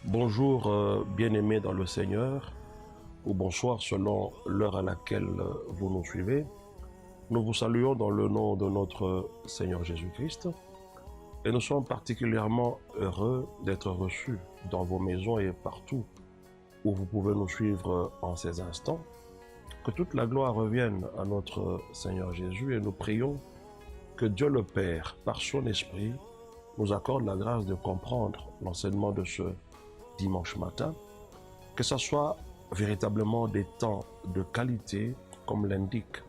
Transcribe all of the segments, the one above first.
Bonjour bien-aimés dans le Seigneur, ou bonsoir selon l'heure à laquelle vous nous suivez. Nous vous saluons dans le nom de notre Seigneur Jésus-Christ et nous sommes particulièrement heureux d'être reçus dans vos maisons et partout où vous pouvez nous suivre en ces instants. Que toute la gloire revienne à notre Seigneur Jésus et nous prions que Dieu le Père, par son Esprit, nous accorde la grâce de comprendre l'enseignement de ce dimanche matin, que ce soit véritablement des temps de qualité, comme l'indique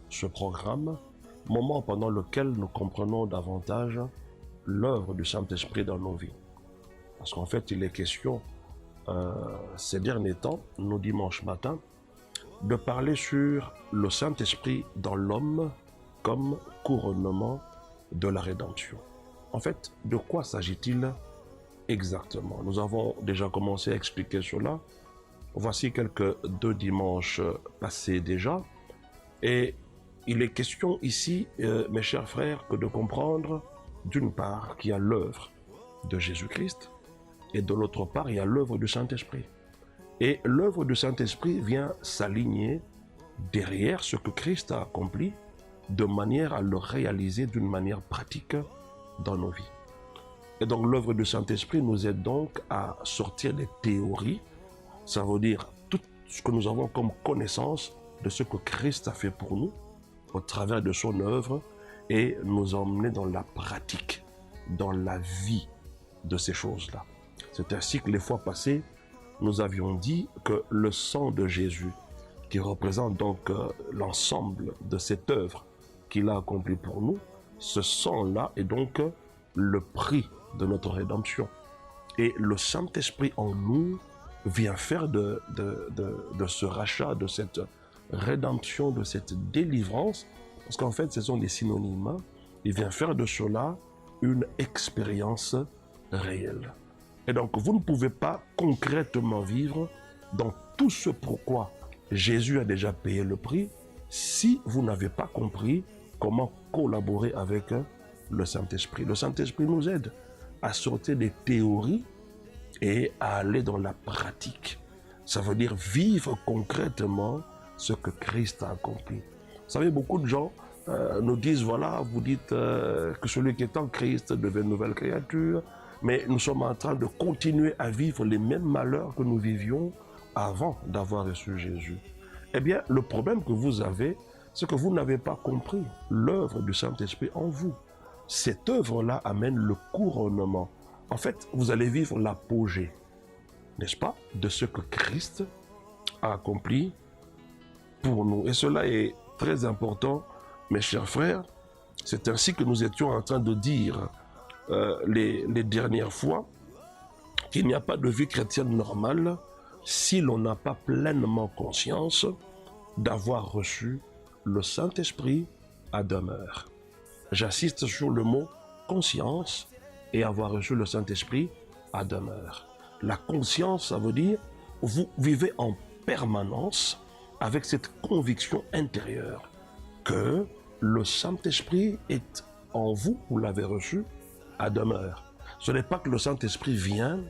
ce programme, moment pendant lequel nous comprenons davantage l'œuvre du Saint-Esprit dans nos vies. Parce qu'en fait, il est question, ces derniers temps, nos dimanches matins, de parler sur le Saint-Esprit dans l'homme comme couronnement de la rédemption. En fait, de quoi s'agit-il exactement? Nous avons déjà commencé à expliquer cela. Voici quelques 2 dimanches passés déjà. Et il est question ici, mes chers frères, que de comprendre, d'une part, qu'il y a l'œuvre de Jésus-Christ, et de l'autre part, il y a l'œuvre du Saint-Esprit. Et l'œuvre du Saint-Esprit vient s'aligner derrière ce que Christ a accompli, de manière à le réaliser d'une manière pratique dans nos vies. Et donc l'œuvre du Saint-Esprit nous aide donc à sortir des théories, ça veut dire tout ce que nous avons comme connaissance de ce que Christ a fait pour nous au travers de son œuvre et nous emmener dans la pratique, dans la vie de ces choses-là. C'est ainsi que les fois passées, nous avions dit que le sang de Jésus, qui représente donc l'ensemble de cette œuvre qu'il a accomplie pour nous, ce sang-là est donc le prix de notre rédemption. Et le Saint-Esprit en nous vient faire de ce rachat, de cette rédemption, de cette délivrance, parce qu'en fait ce sont des synonymes, il vient faire de cela une expérience réelle. Et donc vous ne pouvez pas concrètement vivre dans tout ce pourquoi Jésus a déjà payé le prix si vous n'avez pas compris comment collaborer avec le Saint-Esprit. Le Saint-Esprit nous aide à sortir des théories et à aller dans la pratique. Ça veut dire vivre concrètement ce que Christ a accompli. Vous savez, beaucoup de gens nous disent, voilà, vous dites que celui qui est en Christ devient une nouvelle créature, mais nous sommes en train de continuer à vivre les mêmes malheurs que nous vivions avant d'avoir reçu Jésus. Eh bien, le problème que vous avez, c'est que vous n'avez pas compris l'œuvre du Saint-Esprit en vous. Cette œuvre-là amène le couronnement. En fait, vous allez vivre l'apogée, n'est-ce pas, de ce que Christ a accompli pour nous. Et cela est très important, mes chers frères. C'est ainsi que nous étions en train de dire les dernières fois qu'il n'y a pas de vie chrétienne normale si l'on n'a pas pleinement conscience d'avoir reçu le Saint-Esprit à demeure. J'insiste sur le mot conscience et avoir reçu le Saint-Esprit à demeure. La conscience, ça veut dire vous vivez en permanence avec cette conviction intérieure que le Saint-Esprit est en vous, vous l'avez reçu à demeure. Ce n'est pas que le Saint-Esprit vient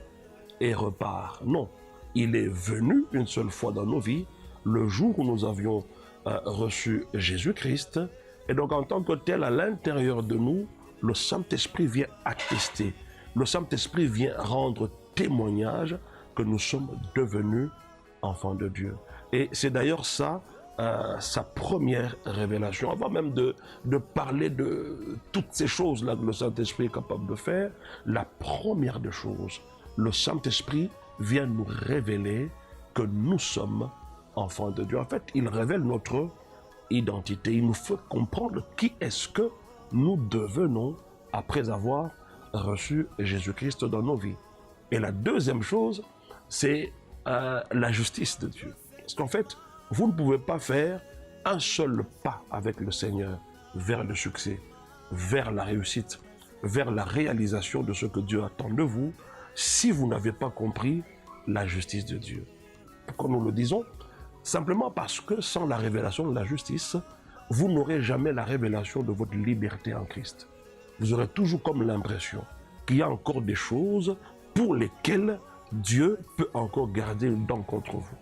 et repart. Non, il est venu une seule fois dans nos vies, le jour où nous avions reçu Jésus-Christ. Et donc en tant que tel, à l'intérieur de nous, le Saint-Esprit vient attester. Le Saint-Esprit vient rendre témoignage que nous sommes devenus enfants de Dieu. Et c'est d'ailleurs ça, sa première révélation. Avant même de parler de toutes ces choses-là que le Saint-Esprit est capable de faire, la première des choses, le Saint-Esprit vient nous révéler que nous sommes enfants de Dieu. En fait, il révèle notre identité. Il nous fait comprendre qui est-ce que nous devenons après avoir reçu Jésus-Christ dans nos vies. Et la deuxième chose, c'est la justice de Dieu. Parce qu'en fait, vous ne pouvez pas faire un seul pas avec le Seigneur vers le succès, vers la réussite, vers la réalisation de ce que Dieu attend de vous, si vous n'avez pas compris la justice de Dieu. Pourquoi nous le disons? Simplement parce que sans la révélation de la justice, vous n'aurez jamais la révélation de votre liberté en Christ. Vous aurez toujours comme l'impression qu'il y a encore des choses pour lesquelles Dieu peut encore garder une dent contre vous.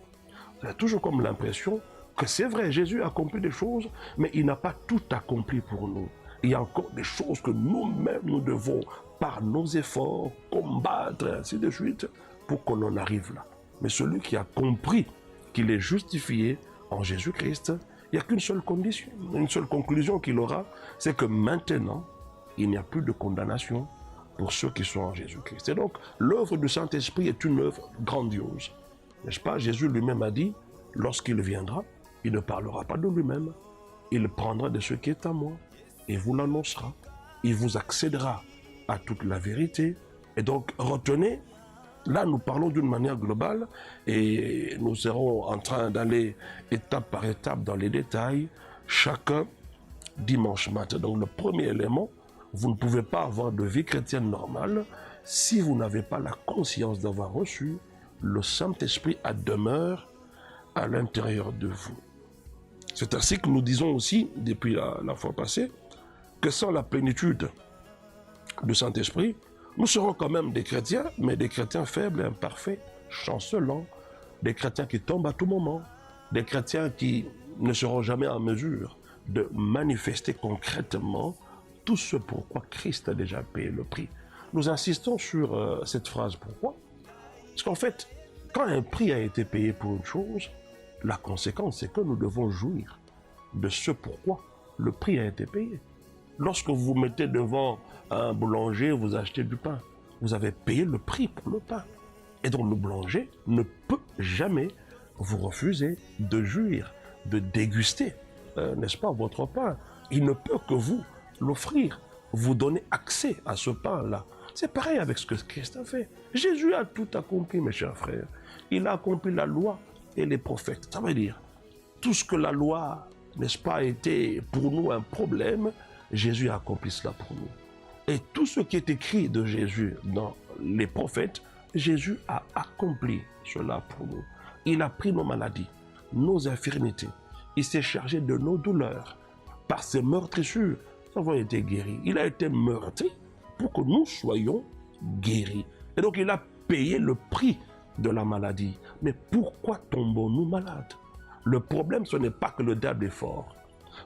Vous avez toujours comme l'impression que c'est vrai, Jésus a accompli des choses, mais il n'a pas tout accompli pour nous. Il y a encore des choses que nous-mêmes, nous devons, par nos efforts, combattre, et ainsi de suite, pour qu'on en arrive là. Mais celui qui a compris qu'il est justifié en Jésus-Christ, il n'y a qu'une seule condition, une seule conclusion qu'il aura, c'est que maintenant, il n'y a plus de condamnation pour ceux qui sont en Jésus-Christ. Et donc, l'œuvre du Saint-Esprit est une œuvre grandiose. N'est-ce pas? Jésus lui-même a dit, lorsqu'il viendra, il ne parlera pas de lui-même, il prendra de ce qui est à moi et vous l'annoncera. Il vous accédera à toute la vérité. Et donc, retenez, là, nous parlons d'une manière globale et nous serons en train d'aller étape par étape dans les détails, chacun dimanche matin. Donc, le premier élément, vous ne pouvez pas avoir de vie chrétienne normale si vous n'avez pas la conscience d'avoir reçu le Saint-Esprit à demeure à l'intérieur de vous. C'est ainsi que nous disons aussi, depuis la fois passée, que sans la plénitude du Saint-Esprit, nous serons quand même des chrétiens, mais des chrétiens faibles et imparfaits, chancelants, des chrétiens qui tombent à tout moment, des chrétiens qui ne seront jamais en mesure de manifester concrètement tout ce pourquoi Christ a déjà payé le prix. Nous insistons sur cette phrase. Pourquoi? Parce qu'en fait, quand un prix a été payé pour une chose, la conséquence, c'est que nous devons jouir de ce pourquoi le prix a été payé. Lorsque vous vous mettez devant un boulanger, vous achetez du pain. Vous avez payé le prix pour le pain. Et donc le boulanger ne peut jamais vous refuser de jouir, de déguster, n'est-ce pas, votre pain. Il ne peut que vous l'offrir, vous donner accès à ce pain-là. C'est pareil avec ce que Christ a fait. Jésus a tout accompli, mes chers frères. Il a accompli la loi et les prophètes. Ça veut dire, tout ce que la loi, n'est-ce pas, était pour nous un problème, Jésus a accompli cela pour nous. Et tout ce qui est écrit de Jésus dans les prophètes, Jésus a accompli cela pour nous. Il a pris nos maladies, nos infirmités. Il s'est chargé de nos douleurs. Par ses meurtrissures, nous avons été guéris. Il a été meurtri pour que nous soyons guéris. Et donc il a payé le prix de la maladie. Mais pourquoi tombons-nous malades? Le problème, ce n'est pas que le diable est fort.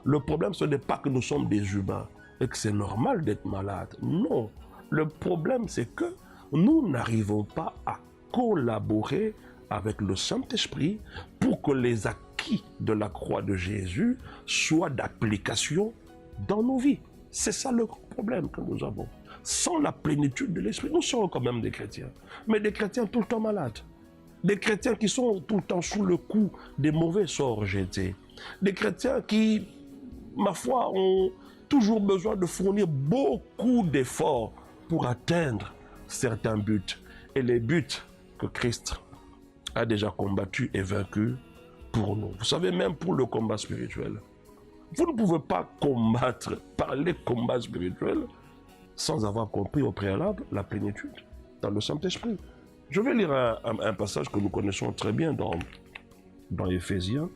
Le problème, ce n'est pas que nous sommes des humains et que c'est normal d'être malade. Non. Le problème, c'est que nous n'arrivons pas à collaborer avec le Saint-Esprit pour que les acquis de la croix de Jésus soient d'application dans nos vies. C'est ça le problème que nous avons. Sans la plénitude de l'Esprit, nous serons quand même des chrétiens, mais des chrétiens tout le temps malades. Des chrétiens qui sont tout le temps sous le coup des mauvais sorts jetés. Des chrétiens qui, ma foi, ont toujours besoin de fournir beaucoup d'efforts pour atteindre certains buts. Et les buts que Christ a déjà combattus et vaincus pour nous. Vous savez, même pour le combat spirituel, vous ne pouvez pas combattre par les combats spirituels sans avoir compris au préalable la plénitude dans le Saint-Esprit. Je vais lire un passage que nous connaissons très bien dans Éphésiens.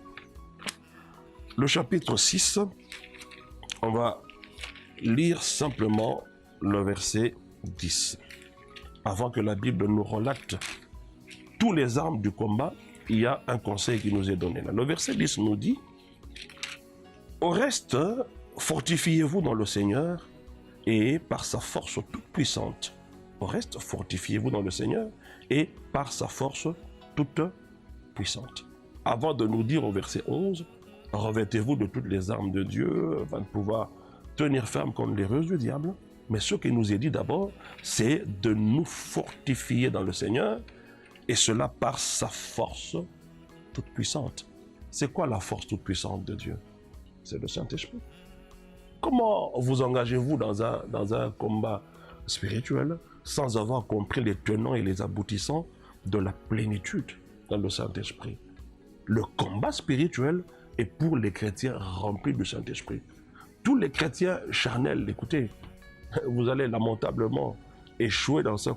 Le chapitre 6, on va lire simplement le verset 10. Avant que la Bible nous relate tous les armes du combat, il y a un conseil qui nous est donné. Le verset 10 nous dit: au reste, fortifiez-vous dans le Seigneur et par sa force toute puissante. Au reste, fortifiez-vous dans le Seigneur et par sa force toute puissante. Avant de nous dire au verset 11, revêtez-vous de toutes les armes de Dieu afin de pouvoir tenir ferme contre les ruses du diable. Mais ce qui nous est dit d'abord, c'est de nous fortifier dans le Seigneur et cela par sa force toute puissante. C'est quoi la force toute puissante de Dieu? C'est le Saint-Esprit. Comment vous engagez-vous dans un combat spirituel sans avoir compris les tenants et les aboutissants de la plénitude dans le Saint-Esprit? Le combat spirituel est pour les chrétiens remplis du Saint-Esprit. Tous les chrétiens charnels, écoutez, vous allez lamentablement échouer dans ce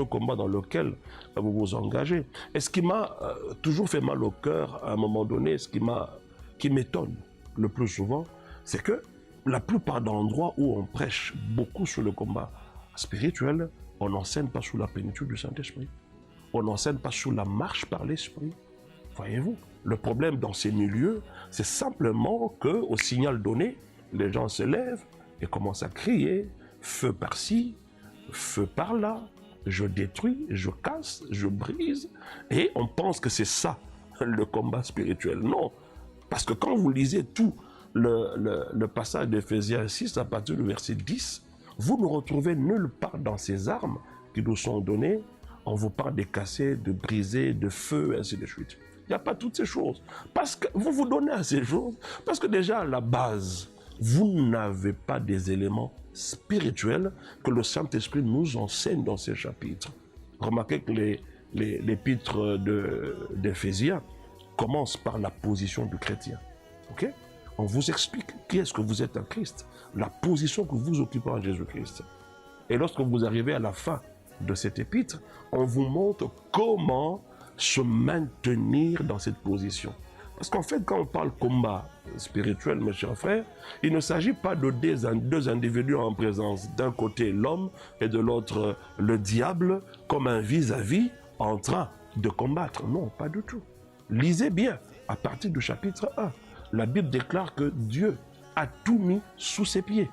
combat dans lequel vous vous engagez. Et ce qui m'a toujours fait mal au cœur à un moment donné, qui m'étonne le plus souvent, c'est que la plupart d'endroits où on prêche beaucoup sur le combat spirituel, on n'enseigne pas sous la plénitude du Saint-Esprit. On n'enseigne pas sur la marche par l'esprit. Voyez-vous, le problème dans ces milieux, c'est simplement qu'au signal donné, les gens se lèvent et commencent à crier, feu par-ci, feu par-là, je détruis, je casse, je brise, et on pense que c'est ça le combat spirituel. Non, parce que quand vous lisez tout le passage d'Éphésiens 6 à partir du verset 10, vous ne retrouvez nulle part dans ces armes qui nous sont données, on vous parle de casser, de briser, de feu, et ainsi de suite. Il n'y a pas toutes ces choses. Parce que vous vous donnez à ces choses, parce que déjà à la base, vous n'avez pas des éléments spirituels que le Saint-Esprit nous enseigne dans ces chapitres. Remarquez que l'épître d'Éphésiens commence par la position du chrétien. Ok? On vous explique qui est-ce que vous êtes en Christ, la position que vous occupez en Jésus-Christ. Et lorsque vous arrivez à la fin de cet épître, on vous montre comment se maintenir dans cette position. Parce qu'en fait, quand on parle combat spirituel, mes chers frères, il ne s'agit pas de deux individus en présence. D'un côté l'homme et de l'autre le diable, comme un vis-à-vis en train de combattre. Non, pas du tout. Lisez bien, à partir du chapitre 1, la Bible déclare que Dieu a tout mis sous ses pieds.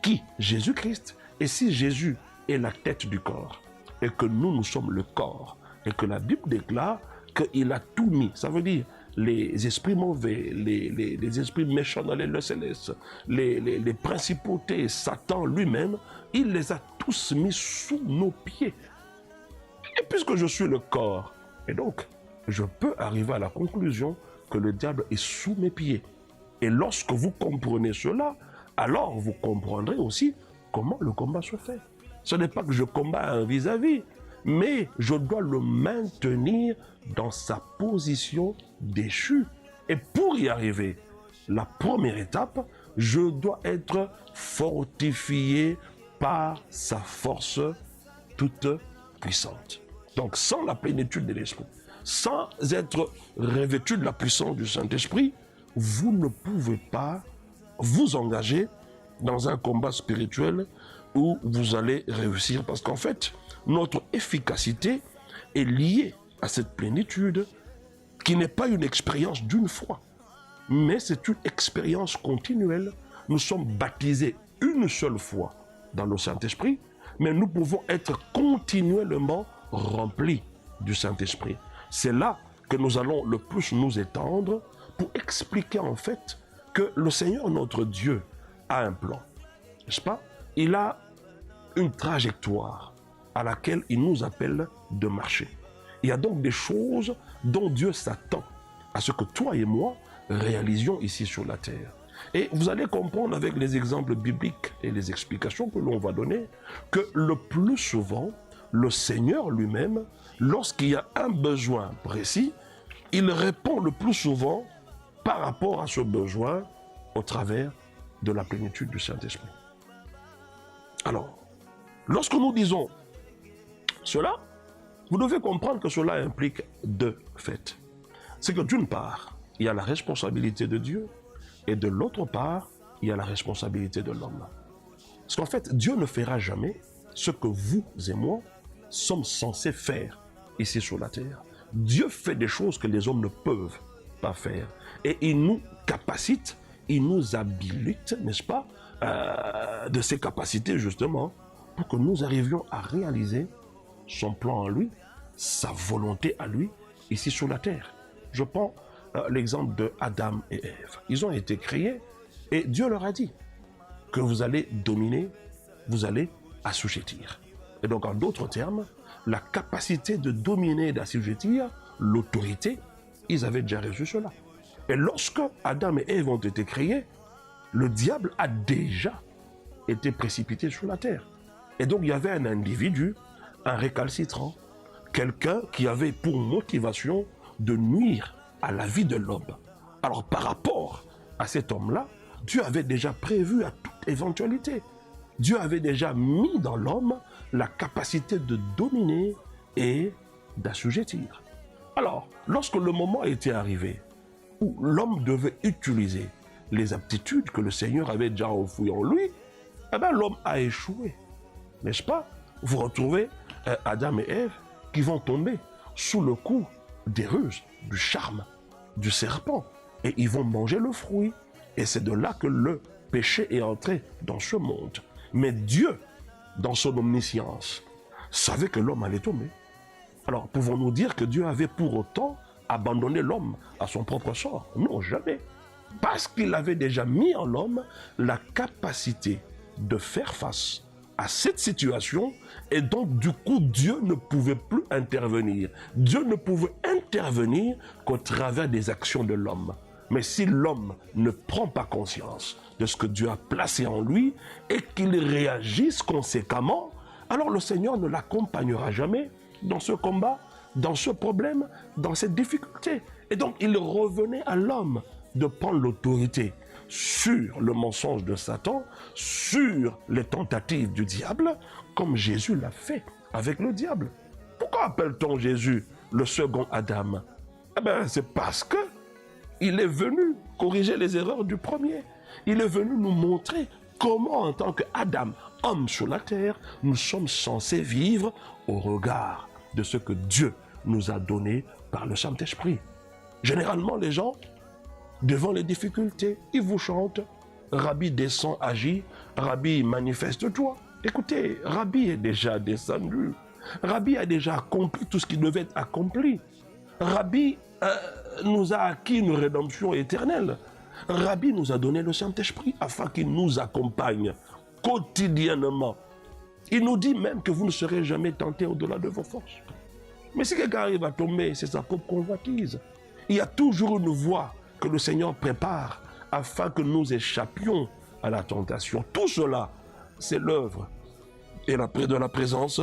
Qui? Jésus-Christ. Et si Jésus est la tête du corps, et que nous sommes le corps, et que la Bible déclare qu'il a tout mis, ça veut dire les esprits mauvais, les esprits méchants dans les lieux célestes, les principautés, Satan lui-même, il les a tous mis sous nos pieds. Et puisque je suis le corps, et donc je peux arriver à la conclusion que le diable est sous mes pieds. Et lorsque vous comprenez cela, alors vous comprendrez aussi comment le combat se fait. Ce n'est pas que je combats un vis-à-vis, mais je dois le maintenir dans sa position déchue. Et pour y arriver, la première étape, je dois être fortifié par sa force toute puissante. Donc sans la plénitude de l'esprit, sans être revêtu de la puissance du Saint-Esprit, vous ne pouvez pas vous engager dans un combat spirituel où vous allez réussir. Parce qu'en fait, notre efficacité est liée à cette plénitude qui n'est pas une expérience d'une fois, mais c'est une expérience continuelle. Nous sommes baptisés une seule fois dans le Saint-Esprit, mais nous pouvons être continuellement remplis du Saint-Esprit. C'est là que nous allons le plus nous étendre pour expliquer en fait que le Seigneur notre Dieu a un plan, n'est-ce pas? Il a une trajectoire à laquelle il nous appelle de marcher. Il y a donc des choses dont Dieu s'attend à ce que toi et moi réalisions ici sur la terre. Et vous allez comprendre avec les exemples bibliques et les explications que l'on va donner que le plus souvent, le Seigneur lui-même, lorsqu'il y a un besoin précis, il répond le plus souvent par rapport à ce besoin au travers de la plénitude du Saint-Esprit. Alors, lorsque nous disons cela, vous devez comprendre que cela implique deux faits. C'est que d'une part, il y a la responsabilité de Dieu et de l'autre part, il y a la responsabilité de l'homme. Parce qu'en fait, Dieu ne fera jamais ce que vous et moi sommes censés faire ici sur la terre. Dieu fait des choses que les hommes ne peuvent pas faire. Et il nous capacite, il nous habilite, n'est-ce pas, de ces capacités justement, pour que nous arrivions à réaliser son plan en lui, sa volonté à lui, ici sur la terre. Je prends l'exemple de Adam et Ève. Ils ont été créés et Dieu leur a dit que vous allez dominer, vous allez assujettir. Et donc en d'autres termes, la capacité de dominer et d'assujettir, l'autorité, ils avaient déjà reçu cela. Et lorsque Adam et Ève ont été créés, le diable a déjà été précipité sur la terre. Et donc il y avait un individu, un récalcitrant, quelqu'un qui avait pour motivation de nuire à la vie de l'homme. Alors par rapport à cet homme-là, Dieu avait déjà prévu à toute éventualité. Dieu avait déjà mis dans l'homme la capacité de dominer et d'assujettir. Alors, lorsque le moment était arrivé, où l'homme devait utiliser les aptitudes que le Seigneur avait déjà enfouies en lui, eh bien l'homme a échoué. N'est-ce pas? Vous retrouvez Adam et Ève, qui vont tomber sous le coup des ruses, du charme, du serpent. Et ils vont manger le fruit. Et c'est de là que le péché est entré dans ce monde. Mais Dieu, dans son omniscience, savait que l'homme allait tomber. Alors, pouvons-nous dire que Dieu avait pour autant abandonné l'homme à son propre sort? Non, jamais. Parce qu'il avait déjà mis en l'homme la capacité de faire face à cette situation, et donc du coup Dieu ne pouvait plus intervenir. Dieu ne pouvait intervenir qu'au travers des actions de l'homme. Mais si l'homme ne prend pas conscience de ce que Dieu a placé en lui et qu'il réagisse conséquemment, alors le Seigneur ne l'accompagnera jamais dans ce combat, dans ce problème, dans cette difficulté. Et donc il revenait à l'homme de prendre l'autorité sur le mensonge de Satan, sur les tentatives du diable, comme Jésus l'a fait avec le diable. Pourquoi appelle-t-on Jésus le second Adam? Eh bien, c'est parce que il est venu corriger les erreurs du premier. Il est venu nous montrer comment, en tant qu'Adam, homme sur la terre, nous sommes censés vivre au regard de ce que Dieu nous a donné par le Saint-Esprit. Généralement, les gens, devant les difficultés, ils vous chantent « Rabbi descend, agit, Rabbi manifeste-toi ». Écoutez, Rabbi est déjà descendu. Rabbi a déjà accompli tout ce qui devait être accompli. Rabbi nous a acquis une rédemption éternelle. Rabbi nous a donné le Saint-Esprit afin qu'il nous accompagne quotidiennement. Il nous dit même que vous ne serez jamais tentés au-delà de vos forces. Mais si quelqu'un arrive à tomber, c'est sa propre convoitise. Il y a toujours une voie que le Seigneur prépare afin que nous échappions à la tentation. Tout cela, c'est l'œuvre et de la présence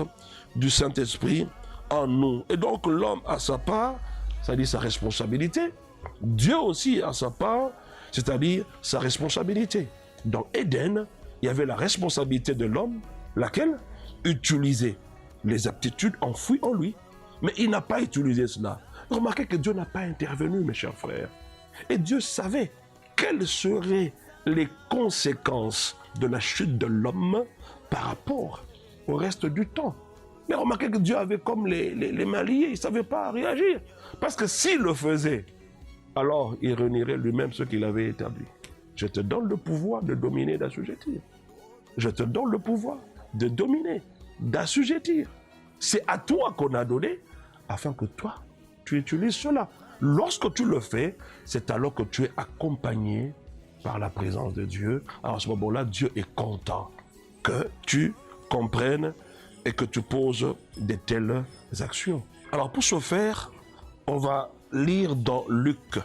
du Saint-Esprit en nous. Et donc l'homme a sa part, c'est-à-dire sa responsabilité. Dieu aussi a sa part, c'est-à-dire sa responsabilité. Dans Éden, il y avait la responsabilité de l'homme, laquelle utiliser les aptitudes enfouies en lui. Mais il n'a pas utilisé cela. Remarquez que Dieu n'a pas intervenu, mes chers frères. Et Dieu savait quelles seraient les conséquences de la chute de l'homme par rapport au reste du temps. Mais remarquez que Dieu avait comme les mains liées, il ne savait pas réagir. Parce que s'il le faisait, alors il renierait lui-même ce qu'il avait établi. Je te donne le pouvoir de dominer, d'assujettir. Je te donne le pouvoir de dominer, d'assujettir. C'est à toi qu'on a donné, afin que toi, tu utilises cela. Lorsque tu le fais, c'est alors que tu es accompagné par la présence de Dieu. Alors à ce moment-là, Dieu est content que tu comprennes et que tu poses de telles actions. Alors pour ce faire, on va lire dans Luc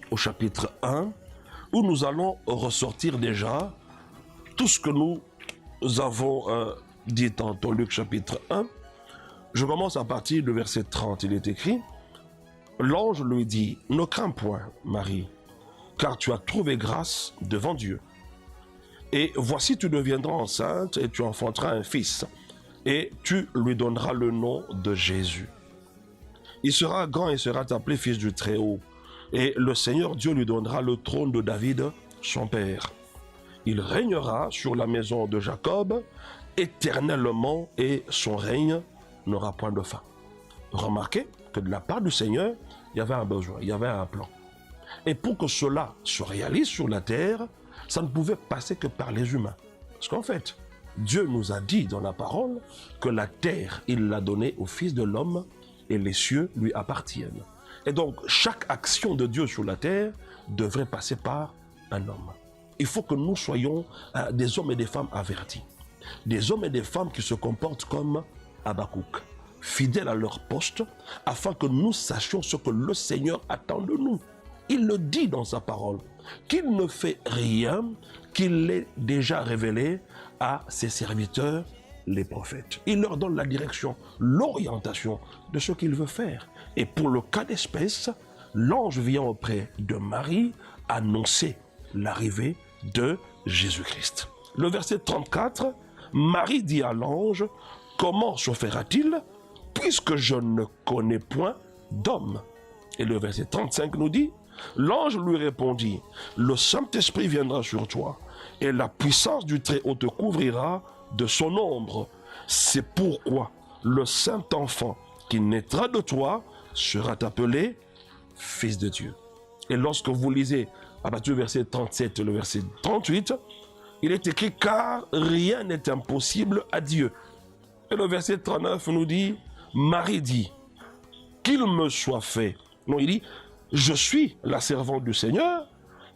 au chapitre 1, où nous allons ressortir déjà tout ce que nous avons dit tantôt. Luc chapitre 1, je commence à partir du verset 30, il est écrit: l'ange lui dit, ne crains point, Marie, car tu as trouvé grâce devant Dieu. Et voici, tu deviendras enceinte et tu enfanteras un fils, et tu lui donneras le nom de Jésus. Il sera grand et sera appelé fils du Très-Haut, et le Seigneur Dieu lui donnera le trône de David, son père. Il régnera sur la maison de Jacob éternellement, et son règne n'aura point de fin. Remarquez que de la part du Seigneur, il y avait un besoin, il y avait un plan. Et pour que cela se réalise sur la terre, ça ne pouvait passer que par les humains. Parce qu'en fait, Dieu nous a dit dans la parole que la terre, il l'a donnée au Fils de l'homme et les cieux lui appartiennent. Et donc, chaque action de Dieu sur la terre devrait passer par un homme. Il faut que nous soyons des hommes et des femmes avertis. Des hommes et des femmes qui se comportent comme Habakkuk, fidèles à leur poste, afin que nous sachions ce que le Seigneur attend de nous. Il le dit dans sa parole, qu'il ne fait rien qu'il l'ait déjà révélé à ses serviteurs, les prophètes. Il leur donne la direction, l'orientation de ce qu'il veut faire. Et pour le cas d'espèce, l'ange vient auprès de Marie annoncer l'arrivée de Jésus-Christ. Le verset 34, Marie dit à l'ange, « Comment se fera-t-il, puisque je ne connais point d'homme ?» Et le verset 35 nous dit, l'ange lui répondit, « Le Saint-Esprit viendra sur toi, et la puissance du Très-Haut te couvrira de son ombre. C'est pourquoi le Saint-Enfant qui naîtra de toi sera appelé fils de Dieu. Et lorsque vous lisez à partir du verset 37 et le verset 38, il est écrit car rien n'est impossible à Dieu. Et le verset 39 nous dit, Marie dit, qu'il me soit fait. Non, il dit, je suis la servante du Seigneur,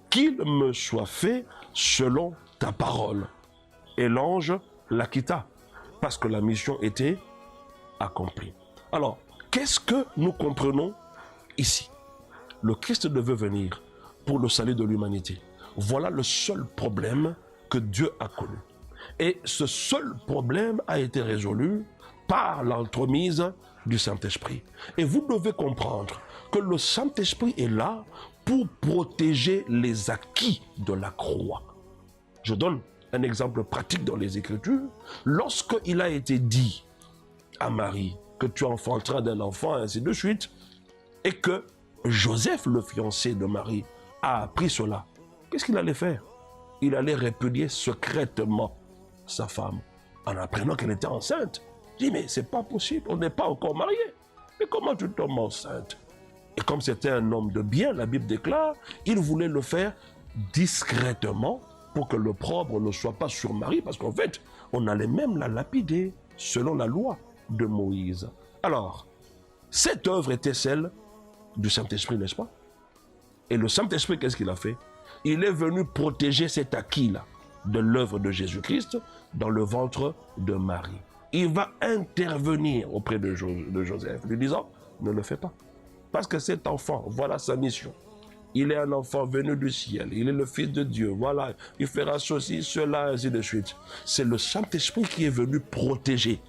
qu'il me soit fait selon ta parole. Et l'ange la quitta, parce que la mission était accomplie. Alors, qu'est-ce que nous comprenons ici? Le Christ devait venir pour le salut de l'humanité. Voilà le seul problème que Dieu a connu. Et ce seul problème a été résolu par l'entremise du Saint-Esprit. Et vous devez comprendre que le Saint-Esprit est là pour protéger les acquis de la croix. Je donne un exemple pratique dans les Écritures. Lorsqu'il a été dit à Marie que tu enfanteras d'un enfant, ainsi de suite, et que Joseph, le fiancé de Marie, a appris cela, qu'est-ce qu'il allait faire? Il allait répudier secrètement sa femme en apprenant qu'elle était enceinte. Il dit, mais c'est pas possible, on n'est pas encore mariés. Mais comment tu tombes enceinte? Et comme c'était un homme de bien, la Bible déclare, il voulait le faire discrètement pour que l'opprobre ne soit pas sur Marie, parce qu'en fait, on allait même la lapider selon la loi de Moïse. Alors, cette œuvre était celle du Saint-Esprit, n'est-ce pas? Et le Saint-Esprit, qu'est-ce qu'il a fait? Il est venu protéger cet acquis-là de l'œuvre de Jésus-Christ dans le ventre de Marie. Il va intervenir auprès de Joseph, lui disant, ne le fais pas. Parce que cet enfant, voilà sa mission. Il est un enfant venu du ciel, il est le Fils de Dieu, voilà, il fera ceci, cela, ainsi de suite. C'est le Saint-Esprit qui est venu protéger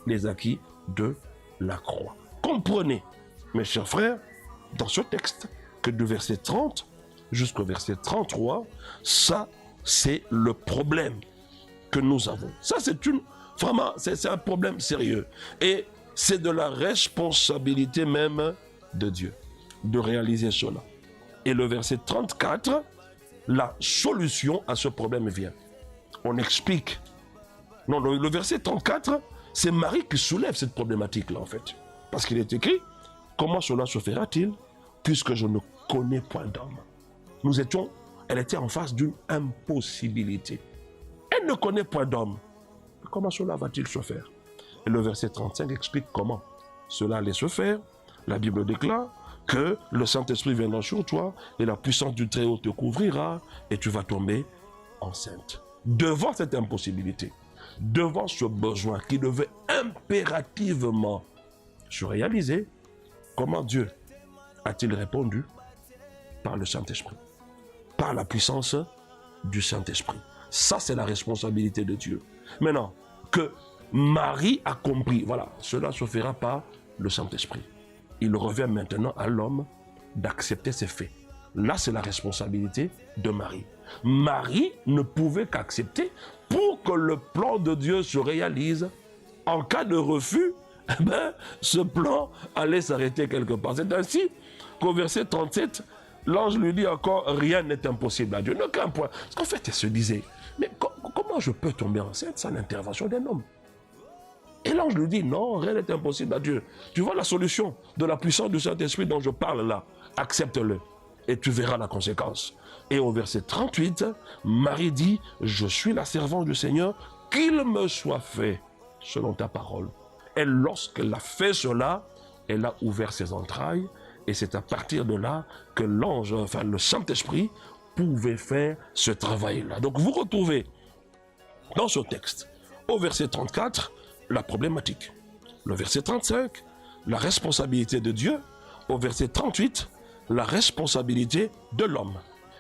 les acquis de la croix. Comprenez, mes chers frères, dans ce texte, que du verset 30 jusqu'au verset 33, ça, c'est le problème que nous avons. Ça, vraiment, c'est un problème sérieux. Et c'est de la responsabilité même de Dieu de réaliser cela. Et le verset 34, la solution à ce problème vient. On explique. Non, le verset 34, c'est Marie qui soulève cette problématique-là, en fait. Parce qu'il est écrit, comment cela se fera-t-il, puisque je ne connais point d'homme? Elle était en face d'une impossibilité. Elle ne connaît point d'homme. Comment cela va-t-il se faire? Et le verset 35 explique comment cela allait se faire. La Bible déclare que le Saint-Esprit viendra sur toi et la puissance du Très-Haut te couvrira et tu vas tomber enceinte. Devant cette impossibilité, devant ce besoin qui devait impérativement se réaliser, comment Dieu a-t-il répondu? Par le Saint-Esprit, par la puissance du Saint-Esprit. Ça, c'est la responsabilité de Dieu. Maintenant, que Marie a compris, voilà, cela se fera par le Saint-Esprit. Il revient maintenant à l'homme d'accepter ces faits. Là, c'est la responsabilité de Marie. Marie ne pouvait qu'accepter pour que le plan de Dieu se réalise. En cas de refus, ce plan allait s'arrêter quelque part. C'est ainsi qu'au verset 37, l'ange lui dit encore, rien n'est impossible à Dieu. Aucun point. Parce qu'en fait, elle se disait, mais comment je peux tomber enceinte sans l'intervention d'un homme? Et l'ange lui dit, non, rien n'est impossible à Dieu. Tu vois la solution de la puissance du Saint-Esprit dont je parle là, accepte-le et tu verras la conséquence. Et au verset 38, Marie dit, je suis la servante du Seigneur, qu'il me soit fait selon ta parole. Et lorsqu'elle a fait cela, elle a ouvert ses entrailles et c'est à partir de là que l'ange, enfin le Saint-Esprit, pouvait faire ce travail-là. Donc vous retrouvez dans ce texte, au verset 34, la problématique. Le verset 35, la responsabilité de Dieu. Au verset 38, la responsabilité de l'homme.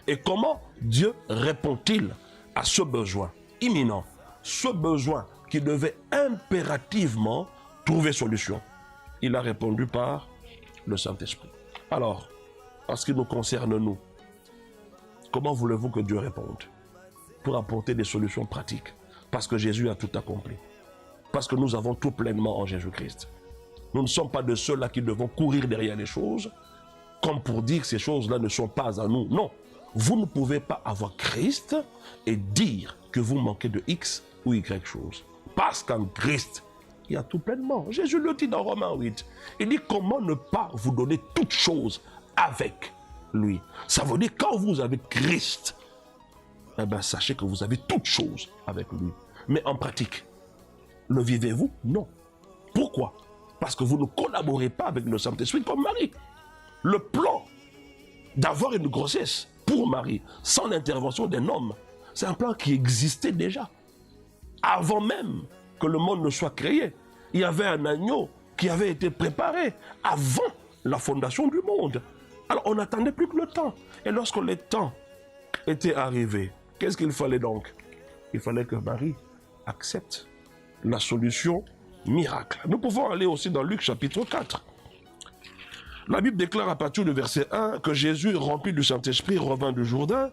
Et comment Dieu répond-il à ce besoin imminent, ce besoin qui devait impérativement trouver solution? Il a répondu par le Saint-Esprit. Alors, en ce qui nous concerne, nous, comment voulez-vous que Dieu réponde? Pour apporter des solutions pratiques. Parce que Jésus a tout accompli. Parce que nous avons tout pleinement en Jésus-Christ. Nous ne sommes pas de ceux-là qui devons courir derrière les choses, comme pour dire que ces choses-là ne sont pas à nous. Non, vous ne pouvez pas avoir Christ et dire que vous manquez de X ou Y chose. Parce qu'en Christ, qui a tout pleinement. Jésus le dit dans Romains 8. Il dit comment ne pas vous donner toutes choses avec lui. Ça veut dire quand vous avez Christ, eh bien, sachez que vous avez toutes choses avec lui. Mais en pratique, le vivez-vous? Non. Pourquoi? Parce que vous ne collaborez pas avec le Saint-Esprit comme Marie. Le plan d'avoir une grossesse pour Marie, sans l'intervention d'un homme, c'est un plan qui existait déjà. Avant même que le monde ne soit créé, il y avait un agneau qui avait été préparé avant la fondation du monde. Alors on n'attendait plus que le temps. Et lorsque le temps était arrivé, qu'est-ce qu'il fallait donc? Il fallait que Marie accepte la solution miracle. Nous pouvons aller aussi dans Luc chapitre 4. La Bible déclare à partir du verset 1 que Jésus, rempli du Saint-Esprit, revint du Jourdain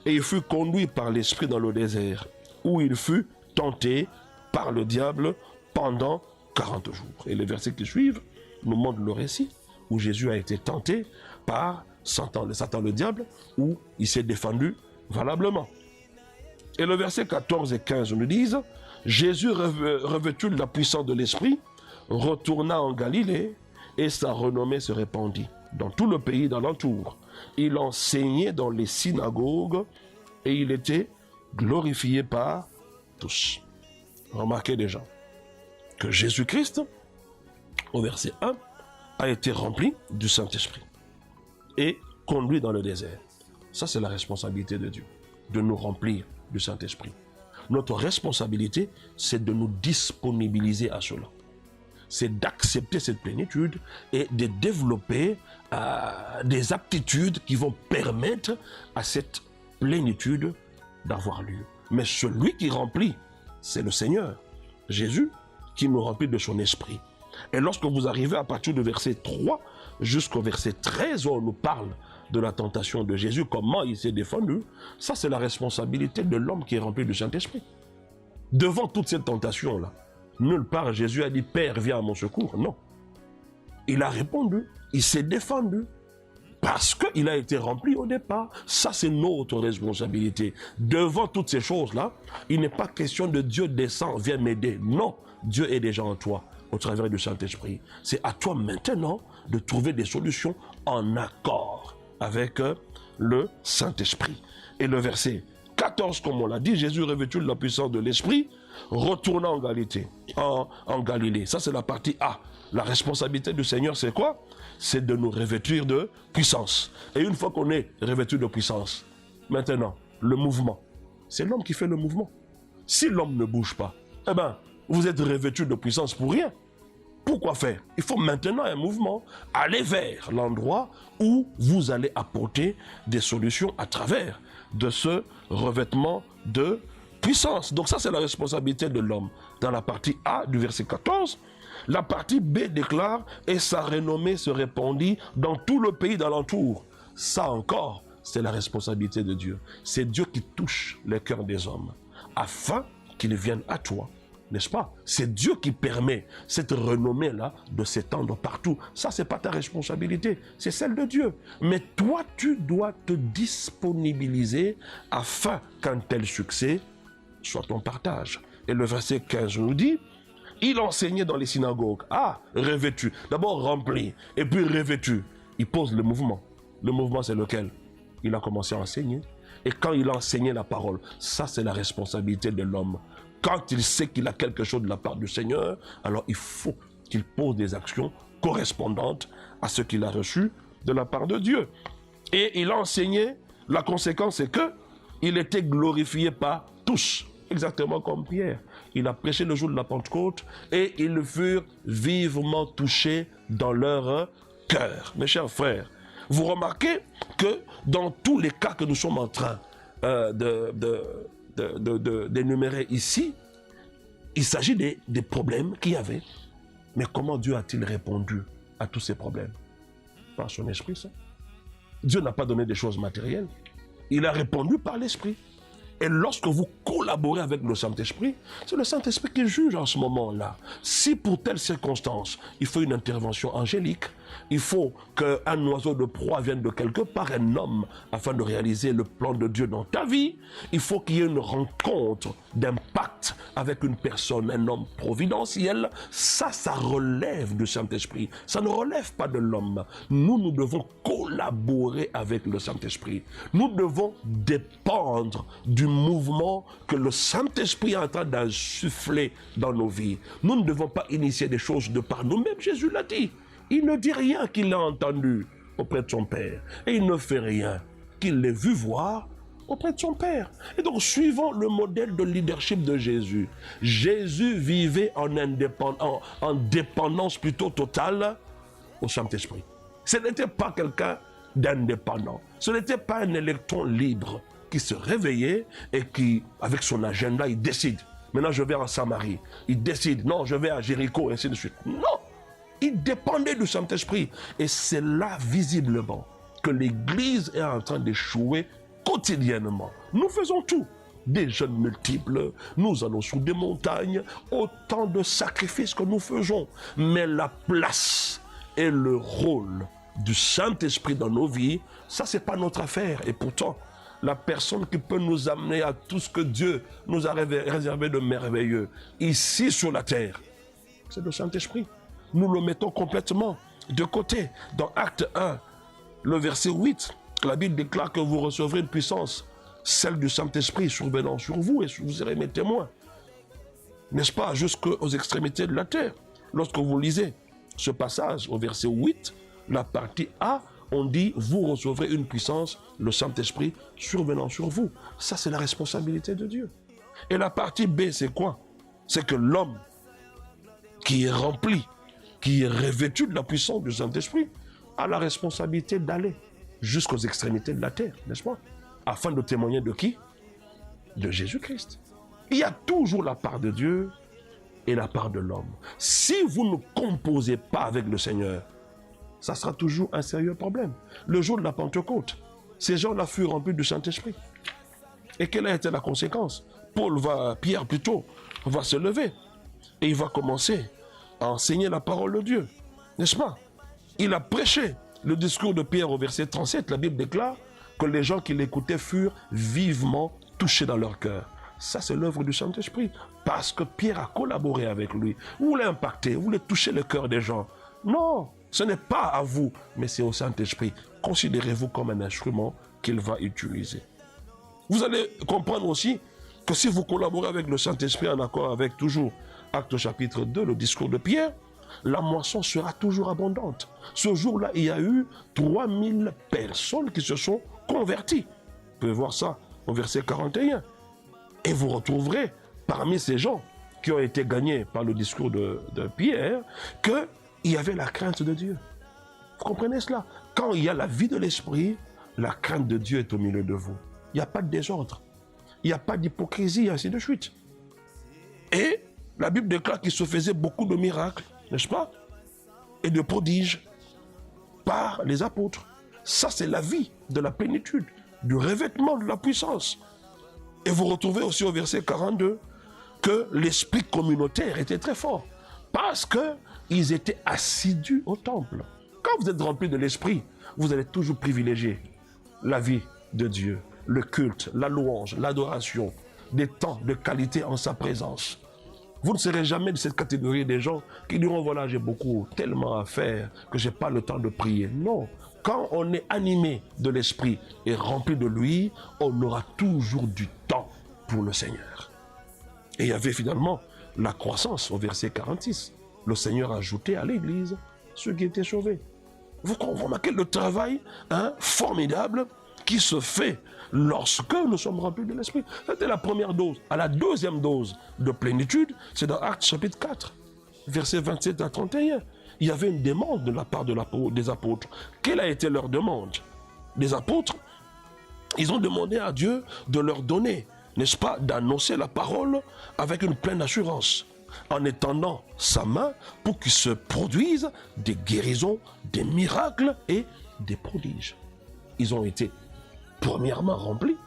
et il fut conduit par l'Esprit dans le désert, où il fut tenté par le diable pendant 40 jours. Et les versets qui suivent nous montrent le récit où Jésus a été tenté par Satan le diable, où il s'est défendu valablement. Et le verset 14 et 15 nous disent: Jésus, revêtu de la puissance de l'Esprit, retourna en Galilée, et sa renommée se répandit dans tout le pays d'alentour. Il enseignait dans les synagogues, et il était glorifié par tous. Remarquez déjà que Jésus-Christ, au verset 1, a été rempli du Saint-Esprit et conduit dans le désert. Ça, c'est la responsabilité de Dieu, de nous remplir du Saint-Esprit. Notre responsabilité, c'est de nous disponibiliser à cela. C'est d'accepter cette plénitude et de développer des aptitudes qui vont permettre à cette plénitude d'avoir lieu. Mais celui qui remplit, c'est le Seigneur, Jésus, qui nous remplit de son esprit. Et lorsque vous arrivez à partir du verset 3 jusqu'au verset 13, où on nous parle de la tentation de Jésus, comment il s'est défendu, ça c'est la responsabilité de l'homme qui est rempli du Saint-Esprit. Devant toute cette tentation-là, nulle part Jésus a dit « Père, viens à mon secours ». Non. Il a répondu, il s'est défendu, parce qu'il a été rempli au départ. Ça, c'est notre responsabilité. Devant toutes ces choses-là, il n'est pas question de Dieu descend, viens m'aider. Non, Dieu est déjà en toi, au travers du Saint-Esprit. C'est à toi maintenant de trouver des solutions en accord avec le Saint-Esprit. Et le verset 14, comme on l'a dit, Jésus revêtu de la puissance de l'Esprit, retourna en Galilée. Ça, c'est la partie A. La responsabilité du Seigneur, c'est quoi? C'est de nous revêtir de puissance. Et une fois qu'on est revêtu de puissance, maintenant, le mouvement, c'est l'homme qui fait le mouvement. Si l'homme ne bouge pas, eh bien, vous êtes revêtu de puissance pour rien. Pourquoi faire? Il faut maintenant un mouvement, aller vers l'endroit où vous allez apporter des solutions à travers de ce revêtement de puissance. Donc ça, c'est la responsabilité de l'homme. Dans la partie A du verset 14, la partie B déclare « Et sa renommée se répandit dans tout le pays d'alentour ». Ça encore, c'est la responsabilité de Dieu. C'est Dieu qui touche les cœurs des hommes afin qu'ils viennent à toi. N'est-ce pas? C'est Dieu qui permet cette renommée-là de s'étendre partout. Ça, ce n'est pas ta responsabilité, c'est celle de Dieu. Mais toi, tu dois te disponibiliser afin qu'un tel succès soit ton partage. Et le verset 15 nous dit, il enseignait dans les synagogues. Ah, revêtu. D'abord rempli, et puis revêtu. Il pose le mouvement. Le mouvement, c'est lequel? Il a commencé à enseigner. Et quand il a enseigné la parole, ça, c'est la responsabilité de l'homme. Quand il sait qu'il a quelque chose de la part du Seigneur, alors il faut qu'il pose des actions correspondantes à ce qu'il a reçu de la part de Dieu. Et il a enseigné, la conséquence c'est que il était glorifié par tous, exactement comme Pierre. Il a prêché le jour de la Pentecôte et ils furent vivement touchés dans leur cœur. Mes chers frères, vous remarquez que dans tous les cas que nous sommes en train d'énumérer ici, il s'agit des problèmes qu'il y avait. Mais comment Dieu a-t-il répondu à tous ces problèmes? Par son esprit, ça. Dieu n'a pas donné des choses matérielles. Il a répondu par l'esprit. Et lorsque vous collaborez avec le Saint-Esprit, c'est le Saint-Esprit qui juge en ce moment-là. Si pour telle circonstance, il faut une intervention angélique, il faut qu'un oiseau de proie vienne de quelque part, un homme, afin de réaliser le plan de Dieu dans ta vie, il faut qu'il y ait une rencontre d'impact avec une personne, un homme providentiel. Ça relève du Saint-Esprit. Ça ne relève pas de l'homme. Nous devons collaborer avec le Saint-Esprit. Nous devons dépendre du mouvement que le Saint-Esprit est en train d'insuffler dans nos vies. Nous ne devons pas initier des choses de par nous-mêmes. Jésus l'a dit. Il ne dit rien qu'il a entendu auprès de son Père. Et il ne fait rien qu'il l'ait vu voir auprès de son Père. Et donc, suivons le modèle de leadership de Jésus. Jésus vivait en dépendance plutôt totale au Saint-Esprit. Ce n'était pas quelqu'un d'indépendant. Ce n'était pas un électron libre qui se réveillait et qui, avec son agenda, il décide. Maintenant, je vais en Samarie. Il décide. Non, je vais à Jéricho, et ainsi de suite. Non! Il dépendait du Saint-Esprit. Et c'est là, visiblement, que l'Église est en train d'échouer quotidiennement. Nous faisons tout. Des jeûnes multiples, nous allons sous des montagnes, autant de sacrifices que nous faisons. Mais la place et le rôle du Saint-Esprit dans nos vies, ça, c'est pas notre affaire. Et pourtant, la personne qui peut nous amener à tout ce que Dieu nous a réservé de merveilleux ici sur la terre, c'est le Saint-Esprit. Nous le mettons complètement de côté. Dans Acte 1, le verset 8, la Bible déclare que vous recevrez une puissance, celle du Saint-Esprit survenant sur vous, et vous serez mes témoins. N'est-ce pas, jusqu'aux extrémités de la terre. Lorsque vous lisez ce passage au verset 8, la partie A, on dit, vous recevrez une puissance, le Saint-Esprit survenant sur vous. Ça, c'est la responsabilité de Dieu. Et la partie B, c'est quoi? C'est que l'homme qui est rempli, qui est revêtu de la puissance du Saint-Esprit, a la responsabilité d'aller jusqu'aux extrémités de la terre, n'est-ce pas? Afin de témoigner de qui? De Jésus-Christ. Il y a toujours la part de Dieu et la part de l'homme. Si vous ne composez pas avec le Seigneur, ça sera toujours un sérieux problème. Le jour de la Pentecôte, ces gens-là furent remplis du Saint-Esprit. Et quelle a été la conséquence? Pierre plutôt, va se lever et il va commencer à enseigner la parole de Dieu, n'est-ce pas? Il a prêché le discours de Pierre au verset 37. La Bible déclare que les gens qui l'écoutaient furent vivement touchés dans leur cœur. Ça, c'est l'œuvre du Saint-Esprit. Parce que Pierre a collaboré avec lui. Vous voulez impacter, vous voulez toucher le cœur des gens. Non, ce n'est pas à vous, mais c'est au Saint-Esprit. Considérez-vous comme un instrument qu'il va utiliser. Vous allez comprendre aussi que si vous collaborez avec le Saint-Esprit en accord avec toujours Acte chapitre 2, le discours de Pierre, la moisson sera toujours abondante. Ce jour-là, il y a eu 3000 personnes qui se sont converties. Vous pouvez voir ça au verset 41. Et vous retrouverez parmi ces gens qui ont été gagnés par le discours de Pierre qu'il y avait la crainte de Dieu. Vous comprenez cela? Quand il y a la vie de l'esprit, la crainte de Dieu est au milieu de vous. Il n'y a pas de désordre. Il n'y a pas d'hypocrisie, ainsi de suite. Et la Bible déclare qu'il se faisait beaucoup de miracles, n'est-ce pas? Et de prodiges par les apôtres. Ça, c'est la vie de la plénitude, du revêtement de la puissance. Et vous retrouvez aussi au verset 42 que l'esprit communautaire était très fort parce qu'ils étaient assidus au temple. Quand vous êtes rempli de l'esprit, vous allez toujours privilégier la vie de Dieu, le culte, la louange, l'adoration, des temps de qualité en sa présence. Vous ne serez jamais de cette catégorie des gens qui diront, voilà, j'ai tellement à faire que je n'ai pas le temps de prier. Non. Quand on est animé de l'esprit et rempli de lui, on aura toujours du temps pour le Seigneur. Et il y avait finalement la croissance au verset 46. Le Seigneur ajoutait à l'Église ceux qui étaient sauvés. Vous remarquez le travail formidable qui se fait lorsque nous sommes remplis de l'esprit. C'était la première dose. À la deuxième dose de plénitude, c'est dans Actes chapitre 4, versets 27 à 31. Il y avait une demande de la part des apôtres. Quelle a été leur demande? Les apôtres, ils ont demandé à Dieu de leur donner, n'est-ce pas, d'annoncer la parole avec une pleine assurance, en étendant sa main pour qu'il se produise des guérisons, des miracles et des prodiges. Ils ont été premièrement remplis,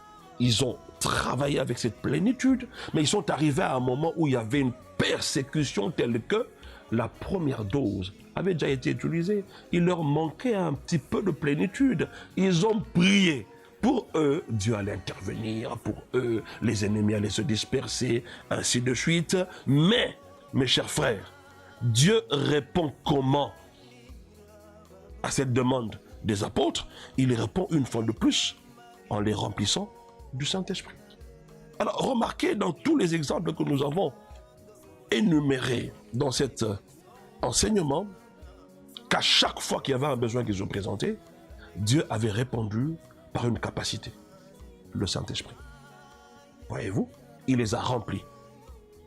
Ils ont travaillé avec cette plénitude, mais ils sont arrivés à un moment où il y avait une persécution telle que la première dose avait déjà été utilisée. Il leur manquait un petit peu de plénitude. Ils ont prié. Pour eux, Dieu allait intervenir. Pour eux, les ennemis allaient se disperser, ainsi de suite. Mais, mes chers frères, Dieu répond comment à cette demande des apôtres? Il répond une fois de plus en les remplissant du Saint-Esprit. Alors, remarquez dans tous les exemples que nous avons énumérés dans cet enseignement qu'à chaque fois qu'il y avait un besoin qui se présentait, Dieu avait répondu par une capacité, le Saint-Esprit. Voyez-vous, il les a remplis.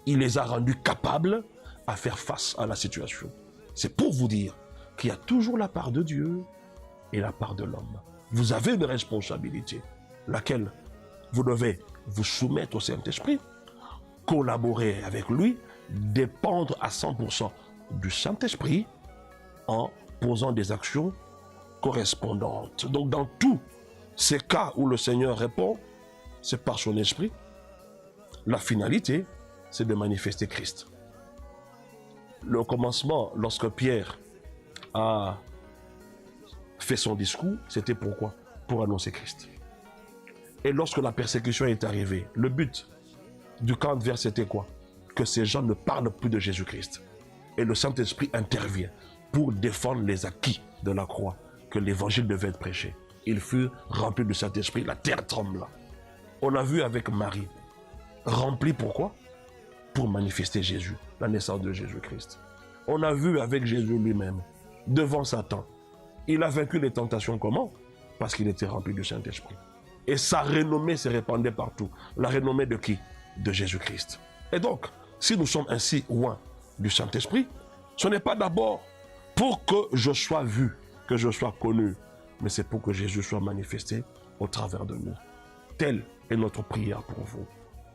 Il les a rendus capables à faire face à la situation. C'est pour vous dire qu'il y a toujours la part de Dieu et la part de l'homme. Vous avez une responsabilité, laquelle vous devez vous soumettre au Saint-Esprit, collaborer avec lui, dépendre à 100% du Saint-Esprit en posant des actions correspondantes. Donc dans tous ces cas où le Seigneur répond, c'est par son esprit. La finalité, c'est de manifester Christ. Le commencement, lorsque Pierre a fait son discours, c'était pourquoi? Pour annoncer Christ. Et lorsque la persécution est arrivée, le but du camp adverse c'était quoi? Que ces gens ne parlent plus de Jésus-Christ. Et le Saint-Esprit intervient pour défendre les acquis de la croix, que l'évangile devait être prêché. Ils furent remplis du Saint-Esprit, la terre trembla. On a vu avec Marie, remplie pourquoi? Pour manifester Jésus, la naissance de Jésus-Christ. On a vu avec Jésus lui-même, devant Satan. Il a vaincu les tentations comment? Parce qu'il était rempli du Saint-Esprit. Et sa renommée se répandait partout. La renommée de qui? De Jésus-Christ. Et donc, si nous sommes ainsi loin du Saint-Esprit, ce n'est pas d'abord pour que je sois vu, que je sois connu, mais c'est pour que Jésus soit manifesté au travers de nous. Telle est notre prière pour vous.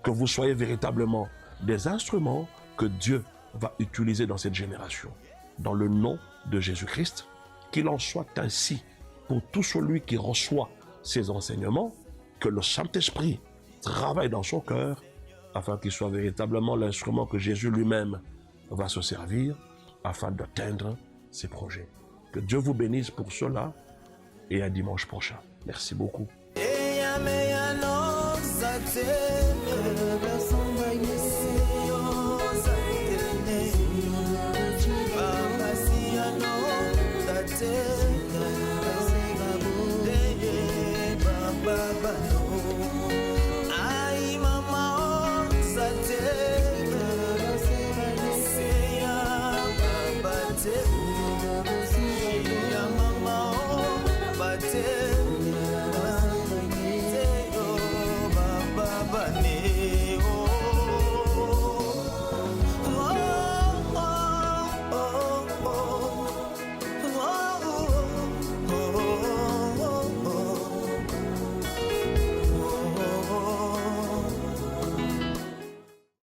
Que vous soyez véritablement des instruments que Dieu va utiliser dans cette génération. Dans le nom de Jésus-Christ, qu'il en soit ainsi pour tout celui qui reçoit ces enseignements, que le Saint-Esprit travaille dans son cœur afin qu'il soit véritablement l'instrument que Jésus lui-même va se servir afin d'atteindre ses projets. Que Dieu vous bénisse pour cela et à dimanche prochain. Merci beaucoup. Baba, no.